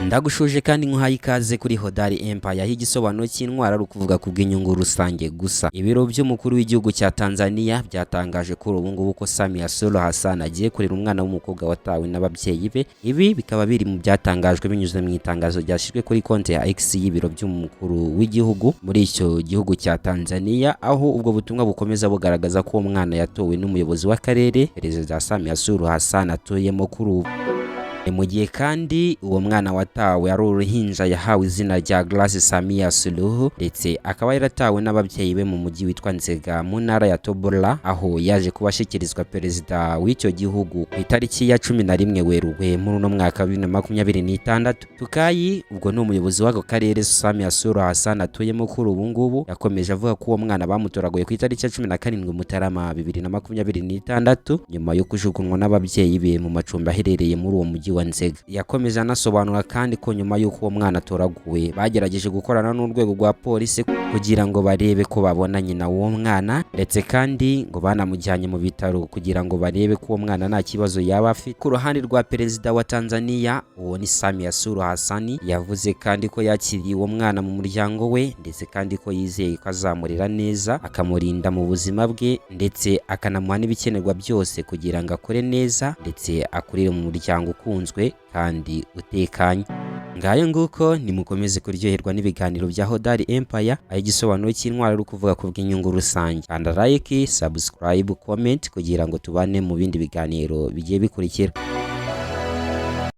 Ndagushuje kandi nkuhaye ikaze kuri Hodari Empire aho igisobanuro cy'intwara ari ukuvuga ku bw'inyungu rusange gusa. Ibiro by'umukuru w'igihugu cya Tanzania byatangaje kuri ubu ngubu ko Samia Suluhu Hassan agiye kurera umwana w'umukobwa watawe n'ababyeyi be. Ibi bikaba biri mu byatangajwe binyuze mu itangazo ryashyizwe kuri konti ya X y'ibiro by'umukuru w'igihugu muri icyo gihugu cya Tanzania, aho ubwo butumwa bukomeza bugaragaza ko umwana yatowe n'umuyobozi w'akarere Perezida Samia Suluhu Hassan atuyemo kuri ubu. Mu gihe kandi uwo mwana watawe ari uruhinja yahawe izina rya Grace Samia Suluhu, ndetse akaba yaratawe n'ababyeyi be mu mujyi witwa Nzega mu ntara ya Tabora, aho yaje kubashyikirizwa perezida w'icyo gihugu ku itariki ya 11 Werurwe muri uno mwaka wa 2026. Tukayi ubwo ni umuyobozi w'ako karere Samia Suluhu Hassan atuyemo kuri ubu ngubu, yakomeje avuga ko uwo mwana bamutoraguye ku itariki ya 17 Mutarama 2026 nyuma yo kujugunywa n'ababyeyi be mu macumbi aherereye muri uwo mujyi wa Nzega. Yakomeje anasobanura kandi ko nyuma y'uko uwo mwana atoraguwe bagerageje gukorana n'urwego rwa polisi kugira ngo barebe ko babona nyina w'uwo mwana, ndetse kandi ngo banamujyanye mu bitaro kugira ngo barebe ko uwo mwana nta kibazo yaba afite. Ku ruhande rwa perezida wa Tanzania, uwo ni Samia Suluhu Hassan, yavuze kandi ko yakiriye uwo mwana mu muryango we, ndetse kandi ko yizeye ko azamurera neza akamurinda mu buzima bwe, ndetse akanamuha n'ibikenerwa byose kugira ngo akore neza ndetse akurire mu muryango ukunzwe kandi utekanye. Ngayo nguko nimukomeze kuryoherwa n'ibiganiro bya Hodari Empire, aho igisobanuro cy'intwara ari ukuvuga ku bw'inyungu rusange. Kanda like, subscribe, comment kugira ngo tubane mu bindi biganiro bigiye bikurikira.